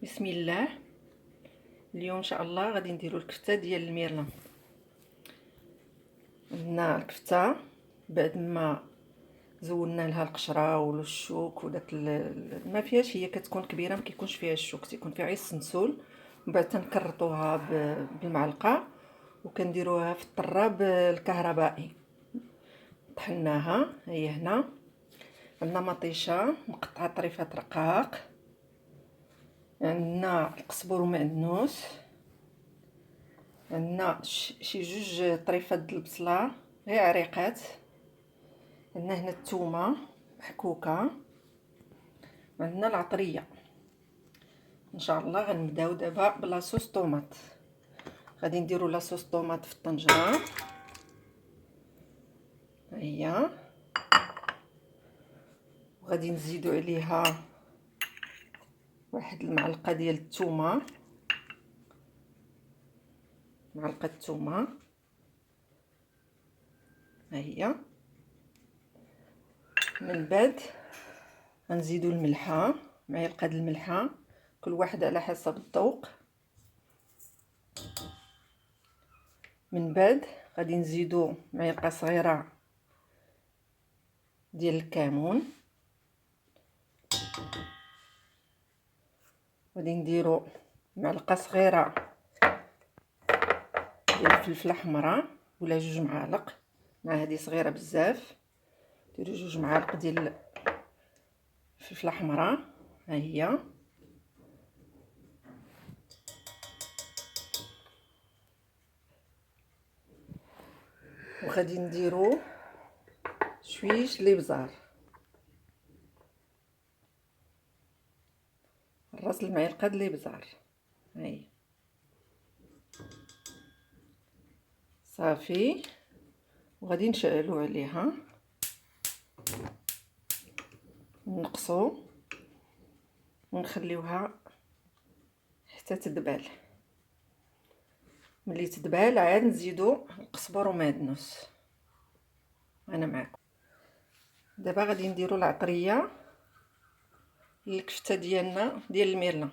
بسم الله. اليوم ان شاء الله غادي نديرو الكفته ديال الميرلان. عندنا الكفته بعد ما زولنا لها القشره والشوك وداك ما فيهاش، هي كتكون كبيره ما كيكونش فيها الشوك، تيكون فيها غير السنسول. ومن بعد تنكرطوها بالمعلقه وكنديروها في الطراب الكهربائي. طحناها هي هنا. عندنا مطيشه مقطعه طريفات رقاق، عندنا القزبر ومعدنوس، عندنا شي جوج طريفات د البصله غير عريقات، عندنا هنا الثومه محكوكه، وعندنا العطريه. ان شاء الله غنبداو دابا بلاصوص طوماط. غادي نديرو لاصوص طوماط في الطنجره، هي وغادي نزيدو عليها واحد المعلقه ديال الثومه، معلقه الثومه هي. من بعد غنزيدو الملحه، معلقه د الملحه، كل واحد على حسب الذوق. من بعد غادي نزيدو معلقه صغيره ديال الكمون، غادي نديرو معلقه صغيره ديال الفلفله حمراء ولا جوج معالق، مع هذه صغيره بزاف. ديروا جوج معالق ديال الفلفله حمراء ها هي. وغادي نديرو شويش الابزار، راس المعلقه د الابزار ها هي صافي. وغادي نشعلو عليها نقصو ونخليوها حتى تدبل. ملي تدبل عاد نزيدو القزبر ومعدنوس. انا معكم دابا غادي نديرو العطريه للكفته ديالنا ديال الميرلان.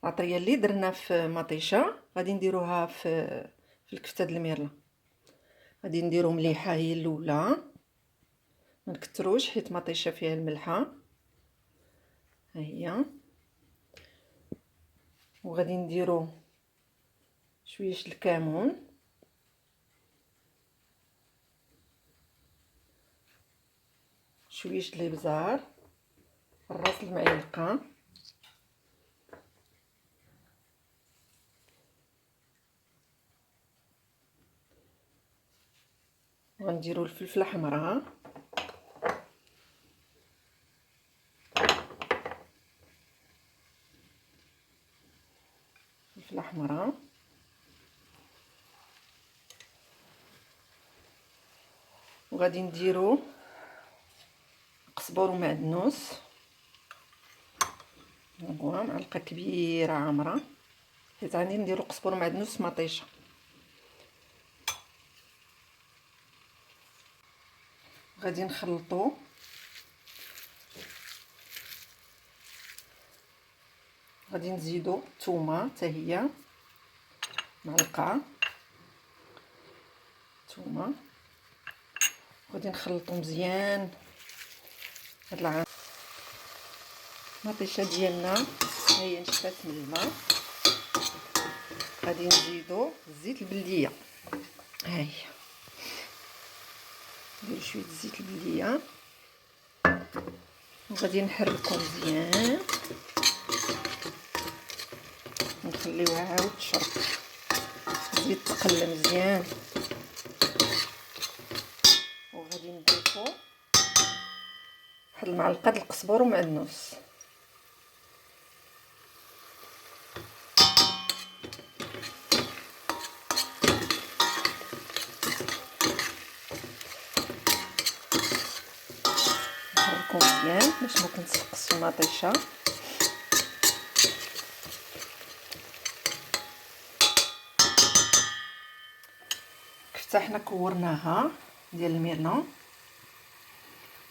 العطريه اللي درنا في مطيشه غادي نديروها في الكفته ديال الميرلان. غادي نديرو مليحه هي الاولى، ما نكتروش حيت مطيشه فيها الملحه ها هي. وغادي نديرو شويش الكمون، شويش الابزار، راس المعلقه، وغنديرو الفلفله حمراء، فلفله حمراء، وغادي نديرو قزبر ومعدنوس، هو معلقه كبيره عامره حيت غادي نديرو قزبر ومعدنوس مطيشه. غادي نخلطو غادي نزيدو الثومه حتى هي معلقه ثومه، غادي نخلطو مزيان. هاد المطيشه ديالنا ها هي نشفات من الماء. غادي نزيدو زيت البلديه ها هي، نديرو شويه زيت البلديه وغادي نحركو مزيان ونخليوها عاود تشرب. تزيد تقلى مزيان. وغادي نضيفو واحد المعلقه د القزبر ومعدنوس. نحركو مزيان باش ما تنسقسش المطيشه. كفته حنا كورناها ديال الميرلان،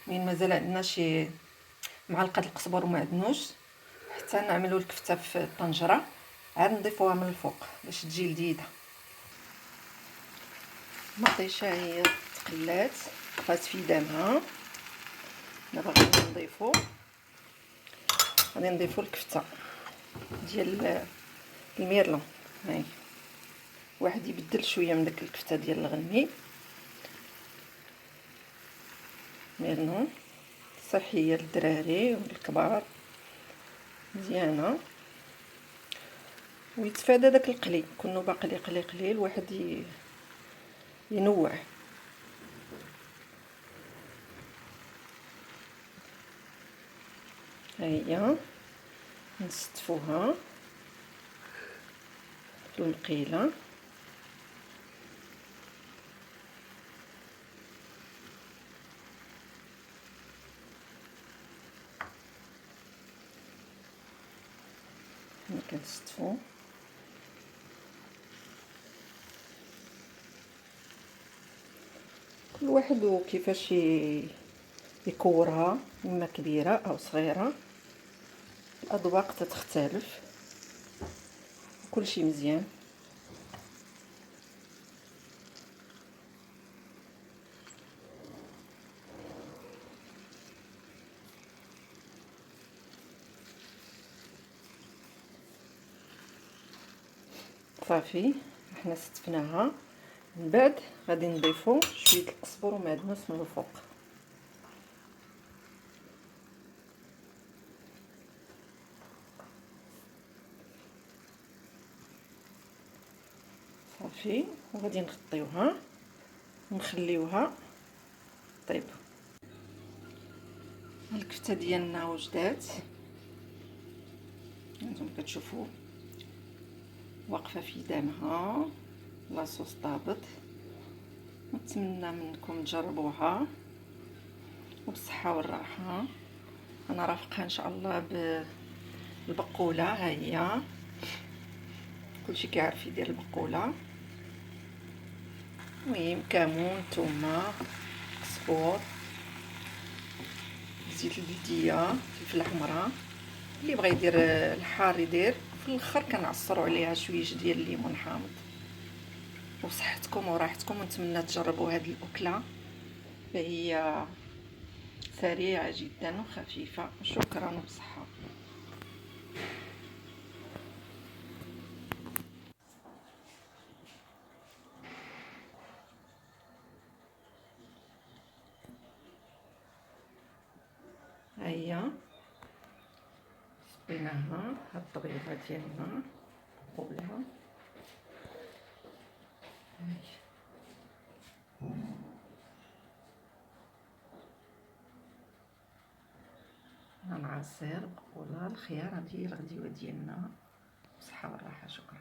وين مازال عندنا شي معلقه القزبر ومعدنوس تنعملو الكفته في الطنجره، عاد نضيفوها من الفوق باش تجي لذيذه. المطيشه هي تقلات بقات في دامها. دابا غادي نضيفو الكفته ديال الميرلون. هاي واحد يبدل شويه من داك الكفته ديال الغني. ميرلون صحيه للدراري والكبار، مزيانه ويتفادى داك القلي، كونه باقي قلي قليل واحد ينوع. هيا نستفوها في المقيله. هنا كنستفو كل واحد وكيفاش يكورها، اما كبيره او صغيره، الاذواق تتختلف، كلشي مزيان. صافي حنا ستفناها. من بعد غادي نضيفو شويه القزبر ومعدنوس من الفوق. صافي وغادي نغطيوها ونخليوها طيب. الكفته ديالنا وجدات، هانتوما كتشوفوا واقفه في دامها، لاصوص طابط. نتمنى منكم تجربوها وبالصحه والراحه. انا رافقها ان شاء الله بالبقوله. ها هي كلشي كيعرف يدير البقوله. المهم كمون، ثومه، قزبور، زيت البلديه، فلفله حمراء. اللي بغى يدير الحار يدير. في الاخر كنعصروا عليها شويه ديال الليمون حامض. وصحتكم وراحتكم، ونتمنى تجربوا هذه الاكله فهي سريعه جدا وخفيفه. شكرا وبصحه. هيا صبيناها، هاد الطبيبه ديالنا قبلها. العصير بقوله الخيار، هذه الغديوه ديالنا. بصحه والراحه. شكرا.